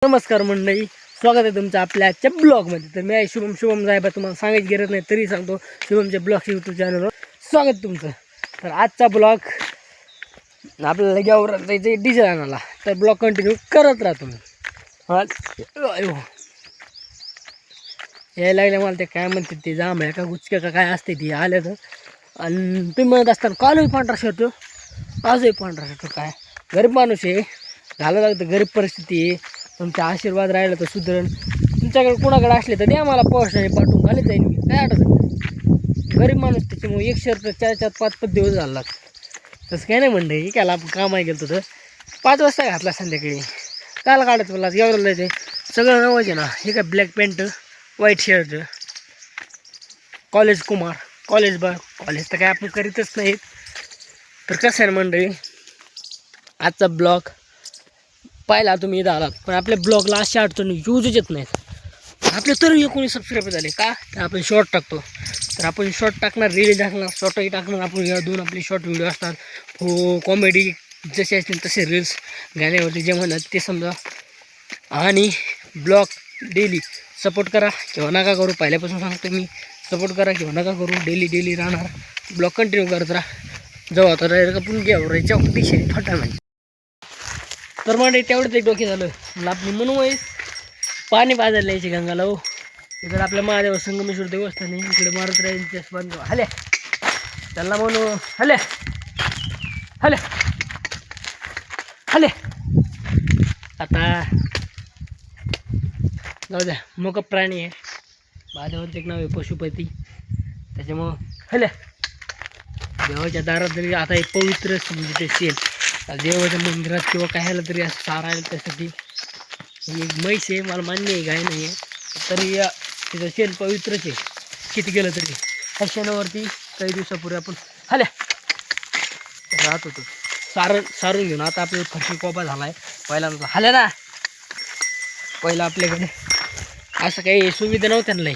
नमस्कार मंडळी, स्वागत आहे तुमचं आपल्या आजच्या ब्लॉगमध्ये. तर मी आहे शुभम जायबा. तुम्हाला सांगायची गरज नाही तरी सांगतो, शुभमच्या ब्लॉग यूट्यूब चॅनलवर स्वागत तुमचं. तर आजचा ब्लॉग आपल्याला गावावर जायचं डिझेल आणायला, तर ब्लॉग कंटिन्यू करत राहतो मी. यायला लागले मला ते काय म्हणते ते जांभळ्या का गुचक्या का काय असते ती आल्या तर. आणि तुम्ही म्हणत असताना कालही पांढरा शर्ट आजही पांढरा शर्ट. काय गरीब माणूस आहे, घालावं लागतं, गरीब परिस्थिती आहे. तुमचा आशीर्वाद राहिला तर सुधरण. तुमच्याकडे कोणाकडे असले तर द्या मला पोस्टाने पाठवून, घालत जाईन मी, काय अडचण. गरीब माणूस त्याच्यामुळे एक शर्ट 4-4-5-5 दिवस झाला लागतं. तसं काय नाही म्हणलं, त्याला आपण कामाला गेलो तर 5 वाजता घातला संध्याकाळी. काल काढत मला एवढं जायचं सगळं नवंच आहे ना. हे काय black pant, white shirt, college Kumar, college तर काय आपण करीतच नाहीत. तर कसं आहे ना मंडळी, आजचा ब्लॉग पाहिला तुम्ही इथं आलात, पण आपल्या ब्लॉगला अशा अडचणी यूजच येत नाहीत. आपले तरी 19 सबस्क्राईबर झाले का, तर आपण शॉर्ट टाकतो. तर आपण शॉर्ट टाकणार, रील टाकणार, शॉर्टही टाकणार. आपण या 2 आपले शॉर्ट व्हिडिओ असतात, हो कॉमेडी जसे असतील तसे, रील्स गाण्यावरती जे म्हणत ते समजा. आणि ब्लॉग डेली सपोर्ट करा किंवा नका करू, पहिल्यापासून सांगतो मी, सपोर्ट करा किंवा नका करू, डेली राहणार. ब्लॉग कंटिन्यू करत राहा, जाऊ आता राहिलं का पुन्हा घ्यावरायच्या दिशेने फटा नाही. तर मग तेवढंच एक डोके झालं मला आपली म्हणून पाणी बाजायला यायचे गंगाला. हो इकडे आपल्या महादेव संगमेश्वर देवस्थान आहे, इकडे मारुत रायांच्या बांधव हल्या त्यांना म्हणू हल्या हल्या हल्या. आता जाऊ द्या, मोक प्राणी आहे, महादेवांचं एक नाव आहे पशुपती, त्याच्यामुळं हल्या. देवाच्या दारात जरी आता एक पवित्र म्हणजे ते सेल देवाच्या मंदिरात किंवा कायला तरी असं सारायला त्यासाठी एक म्हैस आहे, मला मान्य आहे गाय नाही आहे, तरी तिचं शेण पवित्रच आहे किती गेलं तरी. ह्या शेणावरती काही दिवसापूर्वी आपण हल्या राहत होतो सारून घेऊन. आता आपल्याला फरशी कोबा झाला आहे, पहिल्यांदा हल्या ना. पहिलं आपल्याकडे असं काही सुविधा नव्हत्या नाही.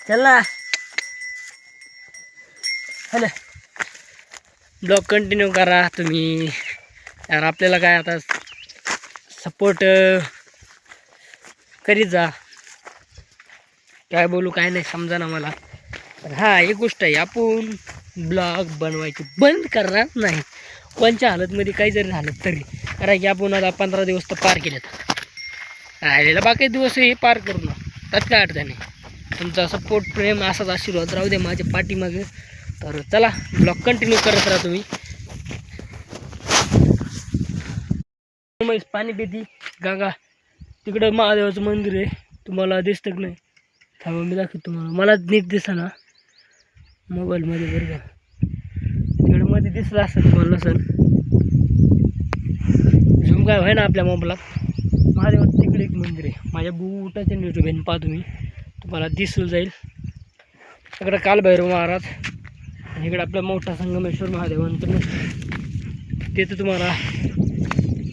चल ना हल्या. ब्लॉग कंटिन्यू करा तुम्ही यार, आपल्याला काय आता सपोर्ट करीत जा. काय बोलू काय नाही समजा ना मला. पण हा एक गोष्ट आहे, आपण ब्लॉग बनवायची बंद करणार नाही कोणत्या हालतमध्ये काही जरी झालं तरी. कारण की आपण आता 15 दिवस तर पार केलेत, राहिलेला बाकी दिवस हे पार करू ना, त्यात काय अडचण नाही. तुमचा सपोर्ट प्रेम असाच आशीर्वाद राहू दे माझ्या पाठीमागे. तर चला ब्लॉग कंटिन्यू करत राहा तुम्ही. पाणी पिती गंगा, तिकडं महादेवाचं मंदिर आहे, तुम्हाला दिसतं की नाही थांबा मी दाखवतो तुम्हाला. मला नीट दिसा ना मोबाईलमध्ये, बरं का तिकडं मध्ये दिसलं असतं तुम्हाला नसेल, झूम काय व्हाय ना आपल्या मोबाईलात. महादेवाचं तिकडे एक मंदिर आहे, माझ्या बुटाच्या यूट्यूबने पहा तुम्ही, तुम्हाला दिसून जाईल. इकडं कालभैरव महाराज आणि इकडे आपला मोठा संगमेश्वर महादेवांचं ते तर तुम्हाला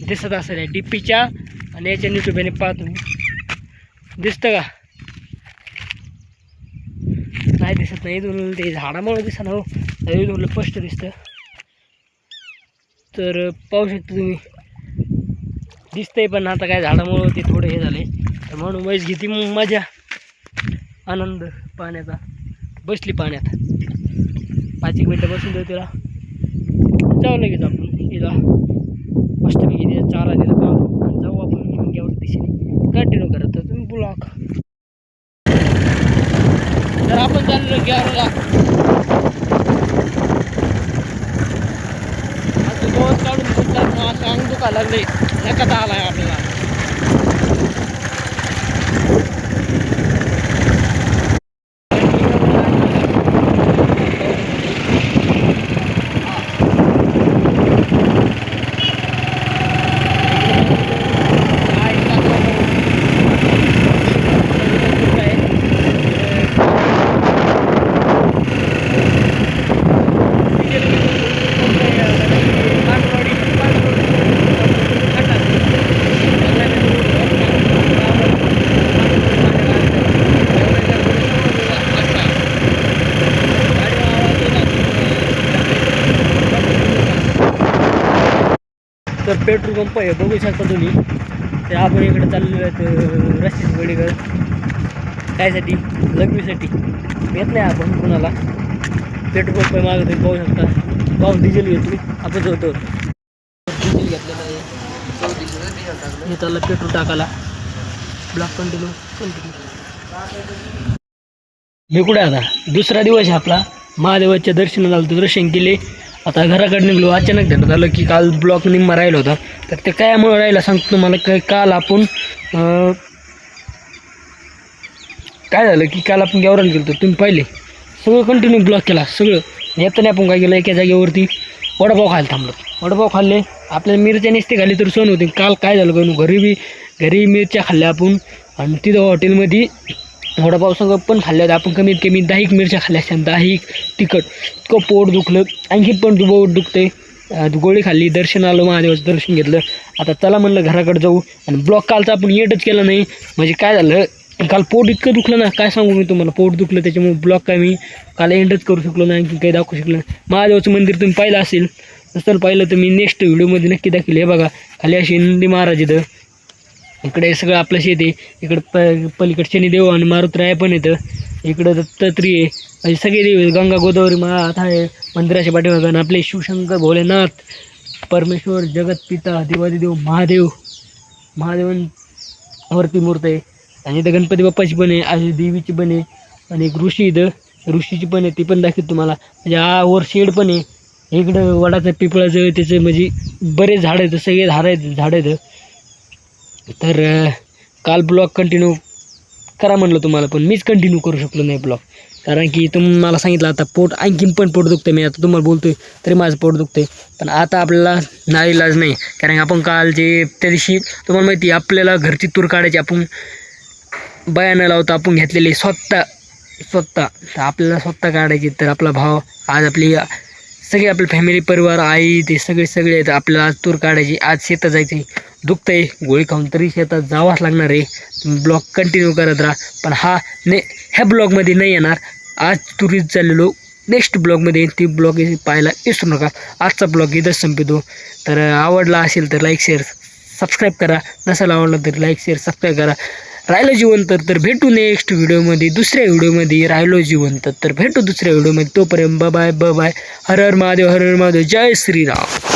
दिसत असेल आहे डीपीच्या आणि याच्या यूट्यूबने पहा तुम्ही. दिसतं का नाही दिसत नाही, इथून ते झाडामुळे दिसत ना. हो इथून स्पष्ट दिसतं, तर पाहू शकता तुम्ही, दिसतंय. पण आता काय झाडामुळं ते थोडं हे झाले, तर म्हणून वैस घेते मजा आनंद पाण्याचा. बसली पाण्यात 5 मिनटं बसून देऊ तिला, जाऊ लगेच आपण तिला मस्तपैकी तिला चारा दिला पाहून जाऊ आपण मुंग्यावर दिशेने कंटिन्यू करत. तर तुम्ही ब्लॉग तर आपण चाललो घ्यायला. आता गवत काढून असं अंग दुखा लागले, नका आला आहे आपल्याला. तर पेट्रोल पंप आहे, बघू शकता तुम्ही. ते आपण इकडे चाललेलो आहेत रस्त्याच्या पलीकडे कायसाठी लघवीसाठी येत नाही आपण कुणाला पेट्रोल पंप मागत पाहू शकता पाहून डिझेल घेतली आपण होतो डिझेल घेतलेलं आहे हे चाललं पेट्रोल टाकायला ब्लॉक कंटिन्यू मी कुठे आता दुसरा दिवस आहे आपला महादेवाच्या दर्शनाला आलं दर्शन केले आता घराकडे निघलो अचानक ध्यानात आलं की काल ब्लॉक निम्मा राहिला होता तर ते कायमुळे राहिला सांगतो तुम्हाला काल आपण काय झालं की काल आपण गावरान गेलो तुम्ही पाहिले सगळं कंटिन्यू ब्लॉक केला सगळं येताना आपण काय केलं एका जागेवरती वडापाव खायला थांबलो वडापाव खाल्ले आपल्याला मिरच्या नेसते खाल्ली तर सण होते काल काय झालं का घरी मिरच्या खाल्ल्या आपण आणि तिथं हॉटेलमध्ये वडापाव सगळं पण खाल्ल्या होत्या आपण कमीत कमी 10 मिरच्या खाल्ल्या असत्या 10 तिखट इतकं पोट दुखलं आणखी पण पोट दुखते गोळी खाल्ली दर्शन आलं महादेवाचं दर्शन घेतलं आता चला म्हणलं घराकडे जाऊ आणि ब्लॉक कालचा आपण येटच केला नाही म्हणजे काय झालं काल पोट इतकं दुखलं ना काय सांगू मी तुम्हाला पोट दुखलं त्याच्यामुळे ब्लॉक काय मी काल एंडच करू शकलो नाही आणखी काही दाखवू शकलो नाही महादेवाचं मंदिर तुम्ही पाहिलं असेल नसेल पाहिलं तर मी नेक्स्ट व्हिडिओमध्ये नक्की दाखवले हे बघा खाली अशी नंदी महाराज इथं इकडे सगळं आपलं शेत आहे इकडं पलीकडे शनिदेव आणि मारुतराय पण येतं इकडं दत्तात्री आहे म्हणजे सगळे देव गंगा गोदावरी माता आहे मंदिराच्या पाठीमागं आणि आपले शिवशंकर भोलेनाथ परमेश्वर जगतपिता देवादिदेव महादेवांवरती मूर्त आहे आणि इथं गणपती बाप्पाची पण आहे अशी देवीची पण आहे आणि एक ऋषी इथं ऋषीची पण आहे ती पण दाखवतो तुम्हाला म्हणजे वर शेड पण आहे इकडं वडाचं पिपळाचं त्याचं म्हणजे बरेच झाडं आहेत सगळे झाडं आहेत तर काल ब्लॉग कंटिन्यू करा म्हणलं तुम्हाला पण मीच कंटिन्यू करू शकलो नाही ब्लॉग कारण की तुम्हाला सांगितलं आता पोट आणखीन पण पोट दुखतं मी आता तुम्हाला बोलतोय तरी माझं पोट दुखतंय पण आता आपल्याला नाईलाज नाही कारण आपण काल जे त्या दिवशी तुम्हाला माहिती आपल्याला घरची तूर काढायची आपण बयानं लावतो आपण घेतलेली स्वतः तर आपल्याला स्वतः काढायची तर आपला भाव आज आपली सगळे आपले फॅमिली परिवार आई ते सगळे आहेत आपल्याला आज तूर काढायची आज शेतात जायचं दुखतंय गोळी खाऊन तरी शेतात जावाच लागणार आहे तुम्ही ब्लॉग कंटिन्यू करत राहा पण ह्या ब्लॉगमध्ये नाही येणार आज तुरीत चाललेलो नेक्स्ट ब्लॉगमध्ये ती ब्लॉग पाहायला विसरू नका आजचा ब्लॉग इथंच संपतो तर आवडला असेल तर लाईक शेअर सबस्क्राईब करा नसेल आवडला तर लाईक शेअर सबस्क्राईब करा राहिलो जिवंत तर भेटू नेक्स्ट व्हिडिओमध्ये दुसऱ्या व्हिडिओमध्ये राहिलो जिवंत तर भेटू दुसऱ्या व्हिडिओमध्ये तोपर्यंत बाय हर हर महादेव जय श्रीराम.